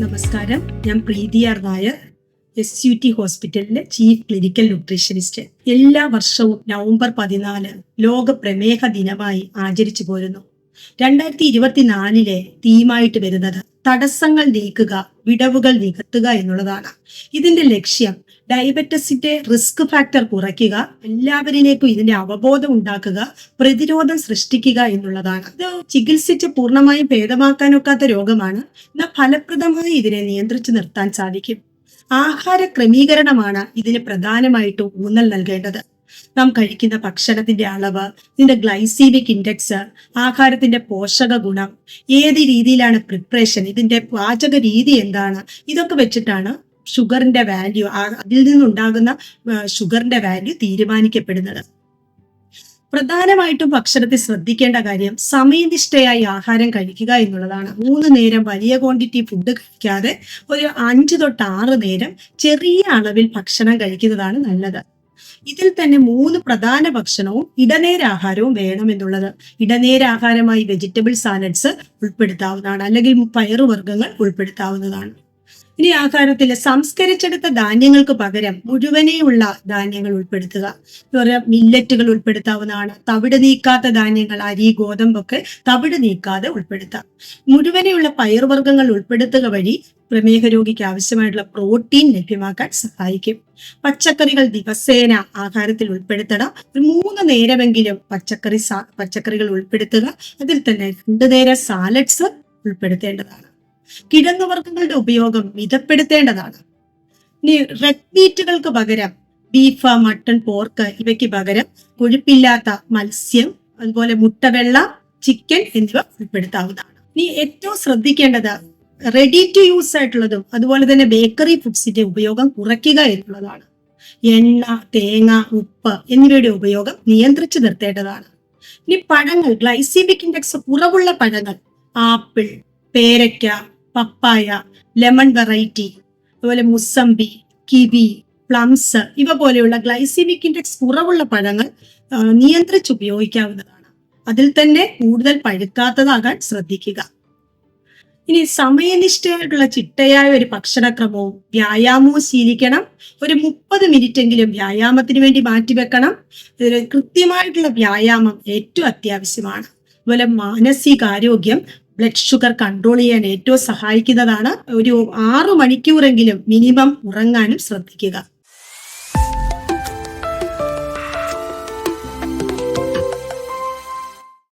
നമസ്കാരം, ഞാൻ പ്രീതി R Nair, SUT ഹോസ്പിറ്റലിലെ ചീഫ് ക്ലിനിക്കൽ ന്യൂട്രീഷനിസ്റ്റ്. എല്ലാ വർഷവും നവംബർ 14 ലോക പ്രമേഹ ദിനമായി ആചരിച്ചു പോരുന്നു. 2024 തീമായിട്ട് വരുന്നത് തടസ്സങ്ങൾ നീക്കുക, വിടവുകൾ നികത്തുക എന്നുള്ളതാണ്. ഇതിന്റെ ലക്ഷ്യം ഡയബറ്റസിന്റെ റിസ്ക് ഫാക്ടർ കുറയ്ക്കുക, എല്ലാവരിലേക്കും ഇതിന്റെ അവബോധം ഉണ്ടാക്കുക, പ്രതിരോധം സൃഷ്ടിക്കുക എന്നുള്ളതാണ്. ഇത് ചികിത്സിച്ച് പൂർണ്ണമായും ഭേദമാക്കാനൊക്കാത്ത രോഗമാണ്. എന്നാൽ ഫലപ്രദമായി ഇതിനെ നിയന്ത്രിച്ചു നിർത്താൻ സാധിക്കും. ആഹാര ക്രമീകരണമാണ് ഇതിന് പ്രധാനമായിട്ടും ഊന്നൽ നൽകേണ്ടത്. നാം കഴിക്കുന്ന ഭക്ഷണത്തിന്റെ അളവ്, ഇതിന്റെ ഗ്ലൈസീമിക് ഇൻഡെക്സ്, ആഹാരത്തിന്റെ പോഷക ഗുണം, ഏത് രീതിയിലാണ് പ്രിപ്പറേഷൻ, ഇതിന്റെ പാചക രീതി എന്താണ്, ഇതൊക്കെ വെച്ചിട്ടാണ് ഷുഗറിന്റെ വാല്യൂ, അതിൽ നിന്നുണ്ടാകുന്ന ഷുഗറിന്റെ വാല്യൂ തീരുമാനിക്കപ്പെടുന്നത്. പ്രധാനമായിട്ടും ഭക്ഷണത്തിൽ ശ്രദ്ധിക്കേണ്ട കാര്യം സമയനിഷ്ഠയായി ആഹാരം കഴിക്കുക എന്നുള്ളതാണ്. 3 നേരം വലിയ ക്വാണ്ടിറ്റി ഫുഡ് കഴിക്കാതെ ഒരു 5 തൊട്ട് 6 നേരം ചെറിയ അളവിൽ ഭക്ഷണം കഴിക്കുന്നതാണ് നല്ലത്. ഇതിൽ തന്നെ 3 പ്രധാന ഭക്ഷണവും ഇടനേരാഹാരവും വേണമെന്നുള്ളത്. ഇടനേരാഹാരമായി വെജിറ്റബിൾ സാലഡ്സ് ഉൾപ്പെടുത്താവുന്നതാണ്, അല്ലെങ്കിൽ പയറുവർഗ്ഗങ്ങൾ ഉൾപ്പെടുത്താവുന്നതാണ്. ഇനി ആഹാരത്തിൽ സംസ്കരിച്ചെടുത്ത ധാന്യങ്ങൾക്ക് പകരം മുഴുവനെയുള്ള ധാന്യങ്ങൾ ഉൾപ്പെടുത്തുക. മില്ലറ്റുകൾ ഉൾപ്പെടുത്താവുന്നതാണ്. തവിട് നീക്കാത്ത ധാന്യങ്ങൾ, അരി, ഗോതമ്പൊക്കെ തവിട് നീക്കാതെ ഉൾപ്പെടുത്താം. മുഴുവനെയുള്ള പയറുവർഗ്ഗങ്ങൾ ഉൾപ്പെടുത്തുക വഴി പ്രമേഹ രോഗിക്ക് ആവശ്യമായിട്ടുള്ള പ്രോട്ടീൻ ലഭ്യമാക്കാൻ സഹായിക്കും. പച്ചക്കറികൾ ദിവസേന ആഹാരത്തിൽ ഉൾപ്പെടുത്തണം. 3 നേരമെങ്കിലും പച്ചക്കറികൾ ഉൾപ്പെടുത്തുക. അതിൽ തന്നെ 2 നേരം സാലഡ്സ് ഉൾപ്പെടുത്തേണ്ടതാണ്. കിഴങ്ങുവർഗ്ഗങ്ങളുടെ ഉപയോഗം മിതപ്പെടുത്തേണ്ടതാണ്. ഇനി റെഡ് മീറ്റുകൾക്ക് പകരം ബീഫ്, മട്ടൺ, പോർക്ക് ഇവയ്ക്ക് പകരം കൊഴുപ്പില്ലാത്ത മത്സ്യം, അതുപോലെ മുട്ടവെള്ള, ചിക്കൻ എന്നിവ ഉൾപ്പെടുത്താവുന്നതാണ്. ഇനി ഏറ്റവും ശ്രദ്ധിക്കേണ്ടത് റെഡി ടു യൂസ് ആയിട്ടുള്ളതും അതുപോലെ തന്നെ ബേക്കറി ഫുഡ്സിന്റെ ഉപയോഗം കുറയ്ക്കുക എന്നുള്ളതാണ്. എണ്ണ, തേങ്ങ, ഉപ്പ് എന്നിവയുടെ ഉപയോഗം നിയന്ത്രിച്ചു നിർത്തേണ്ടതാണ്. ഇനി പഴങ്ങൾ, ഗ്ലൈസീമിക് ഇൻഡെക്സ് കുറവുള്ള പഴങ്ങൾ, ആപ്പിൾ, പേരയ്ക്ക, പപ്പായ, ലെമൺ വെറൈറ്റി, അതുപോലെ മുസമ്പി, കിവി, പ്ലംസ് ഇവ പോലെയുള്ള ഗ്ലൈസീമിക് ഇൻഡെക്സ് കുറവുള്ള പഴങ്ങൾ നിയന്ത്രിച്ച് ഉപയോഗിക്കാവുന്നതാണ്. അതിൽ തന്നെ കൂടുതൽ പഴുക്കാത്തതാകാൻ ശ്രദ്ധിക്കുക. ഇനി സമയനിഷ്ഠയായിട്ടുള്ള ചിട്ടയായ ഒരു ഭക്ഷണക്രമവും വ്യായാമവും ശീലിക്കണം. ഒരു 30 മിനിറ്റെങ്കിലും വ്യായാമത്തിന് വേണ്ടി മാറ്റിവെക്കണം. കൃത്യമായിട്ടുള്ള വ്യായാമം ഏറ്റവും അത്യാവശ്യമാണ്. അതുപോലെ മാനസികാരോഗ്യം, ബ്ലഡ് ഷുഗർ കൺട്രോൾ ചെയ്യാൻ ഏറ്റവും സഹായിക്കുന്നതാണ്. ഒരു 6 മണിക്കൂറെങ്കിലും മിനിമം ഉറങ്ങാനും ശ്രദ്ധിക്കുക.